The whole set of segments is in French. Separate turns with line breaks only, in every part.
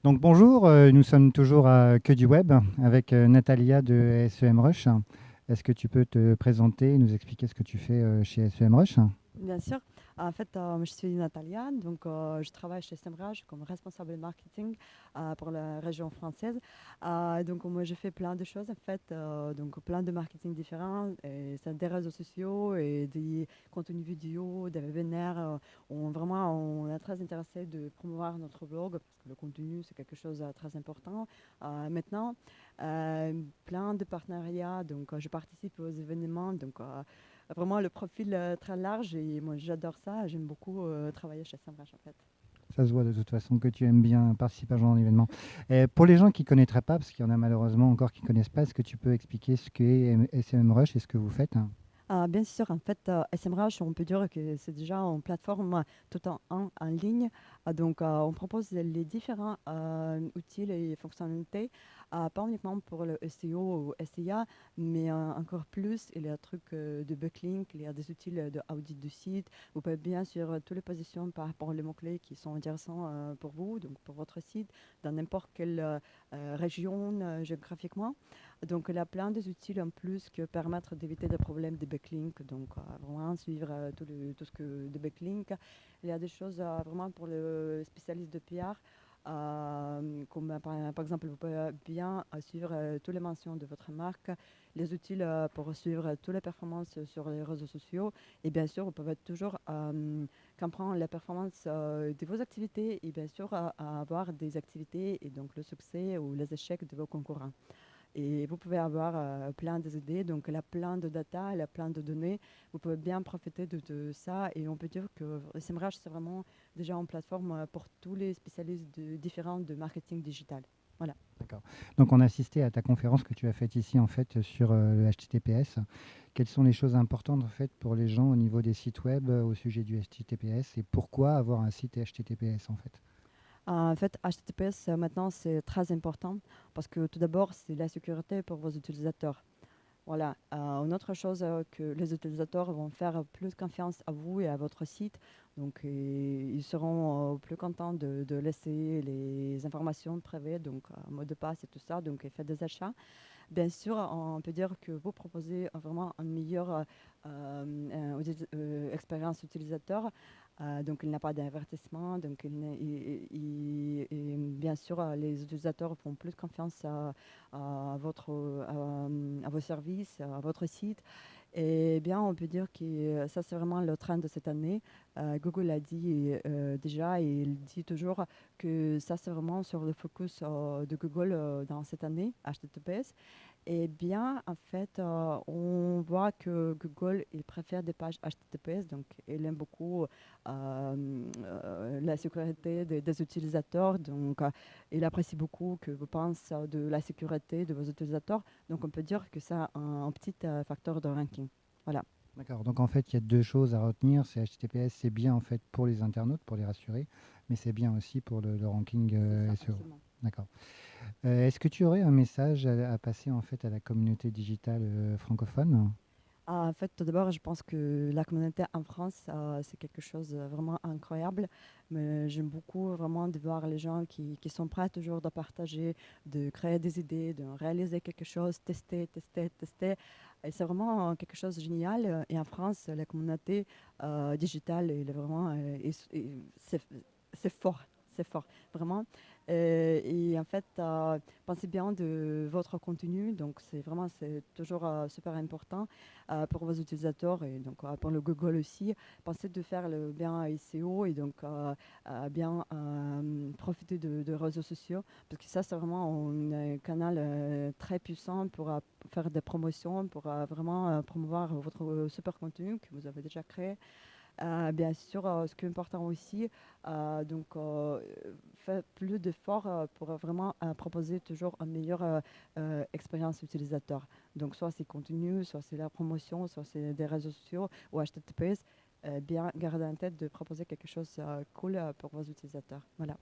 Donc bonjour, nous sommes toujours à Que du Web avec Natalia de SEMrush. Est-ce que tu peux te présenter et nous expliquer ce que tu fais chez SEMrush?
Bien sûr. En fait, je suis Natalia, donc je travaille chez Semrush comme responsable marketing pour la région française. Donc moi, je fais plein de choses en fait, donc plein de marketing différents, et ça, des réseaux sociaux et des contenus vidéo, des webinaires. On est très intéressé de promouvoir notre blog parce que le contenu c'est quelque chose de très important. Maintenant, plein de partenariats, donc je participe aux événements, donc vraiment le profil très large et moi j'adore ça. J'aime beaucoup travailler chez Semrush en fait.
Ça se voit de toute façon que tu aimes bien participer à ce genre d'événement. Et pour les gens qui ne connaîtraient pas, parce qu'il y en a malheureusement encore qui ne connaissent pas, est-ce que tu peux expliquer ce qu'est SEMrush et ce que vous faites?
Bien sûr, en fait, SMrush, on peut dire que c'est déjà une plateforme tout en ligne. Donc, on propose les différents outils et fonctionnalités, pas uniquement pour le SEO ou SEA, mais encore plus, il y a des trucs de backlink, il y a des outils d'audit de site. Vous pouvez bien sûr toutes les positions par rapport aux mots-clés qui sont intéressants pour vous, donc pour votre site, dans n'importe quelle région géographiquement. Donc, il y a plein d'outils en plus qui permettent d'éviter des problèmes de backlink. Donc, vraiment suivre tout ce que de backlink. Il y a des choses vraiment pour le spécialiste de PR. Comme par exemple, vous pouvez bien suivre toutes les mentions de votre marque, les outils pour suivre toutes les performances sur les réseaux sociaux. Et bien sûr, vous pouvez toujours comprendre les performances de vos activités et bien sûr avoir des activités et donc le succès ou les échecs de vos concurrents. Et vous pouvez avoir plein d'idées, donc il y a plein de data, il y a plein de données. Vous pouvez bien profiter de ça. Et on peut dire que SEMrush, c'est vraiment déjà une plateforme pour tous les spécialistes différents de marketing digital. Voilà.
D'accord. Donc on a assisté à ta conférence que tu as faite ici en fait sur le HTTPS. Quelles sont les choses importantes en fait pour les gens au niveau des sites web au sujet du HTTPS et pourquoi avoir un site HTTPS en fait?
En fait, HTTPS, maintenant, c'est très important parce que tout d'abord, c'est la sécurité pour vos utilisateurs. Voilà. Une autre chose que les utilisateurs vont faire plus confiance à vous et à votre site. Donc, ils seront plus contents de laisser les informations privées, donc mot de passe et tout ça, donc fait des achats. Bien sûr, on peut dire que vous proposez vraiment une meilleure expérience utilisateur. Donc, il n'y a pas d'avertissement. Donc, bien sûr, les utilisateurs font plus confiance à vos services, à votre site. Et bien, on peut dire que ça, c'est vraiment le trend de cette année. Google a dit déjà, et il dit toujours que ça, c'est vraiment sur le focus de Google dans cette année, HTTPS. Eh bien, en fait, on voit que Google, il préfère des pages HTTPS, donc il aime beaucoup la sécurité des utilisateurs, donc il apprécie beaucoup que vous pensez de la sécurité de vos utilisateurs, donc on peut dire que ça a un petit facteur de ranking. Voilà.
D'accord. Donc en fait, il y a deux choses à retenir. C'est HTTPS, c'est bien en fait pour les internautes, pour les rassurer, mais c'est bien aussi pour le ranking
C'est ça,
SEO.
absolument.
D'accord. Est-ce que tu aurais un message à passer en fait à la communauté digitale francophone?
En fait, tout d'abord, je pense que la communauté en France, c'est quelque chose de vraiment incroyable. Mais j'aime beaucoup vraiment de voir les gens qui sont prêts toujours de partager, de créer des idées, de réaliser quelque chose, tester, tester, tester. Et c'est vraiment quelque chose de génial. Et en France, la communauté digitale, elle est vraiment, c'est fort. C'est fort, vraiment. Et en fait, pensez bien de votre contenu. Donc, c'est toujours super important pour vos utilisateurs et donc pour le Google aussi. Pensez de faire le bien SEO et donc bien profiter de réseaux sociaux parce que ça, c'est vraiment un canal très puissant pour faire des promotions, pour vraiment promouvoir votre super contenu que vous avez déjà créé. Bien sûr, ce qui est important aussi, donc faites plus d'efforts pour vraiment proposer toujours une meilleure expérience utilisateur. Donc soit c'est contenu, soit c'est la promotion, soit c'est des réseaux sociaux ou HTTPS. Bien garder en tête de proposer quelque chose cool pour vos utilisateurs. Voilà.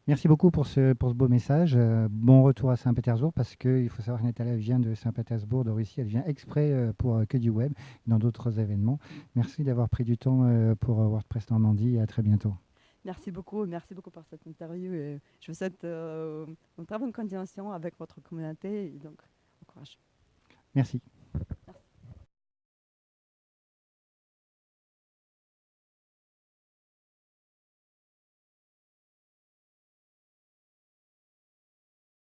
Merci beaucoup pour ce beau message. Bon retour à Saint-Pétersbourg parce qu'il faut savoir que Natalia vient de Saint-Pétersbourg, de Russie. Elle vient exprès pour Que du Web dans d'autres événements. Merci d'avoir pris du temps pour WordPress Normandie et à très bientôt.
Merci beaucoup pour cette interview et je vous souhaite une très bonne continuation avec votre communauté et donc, bon courage.
Merci.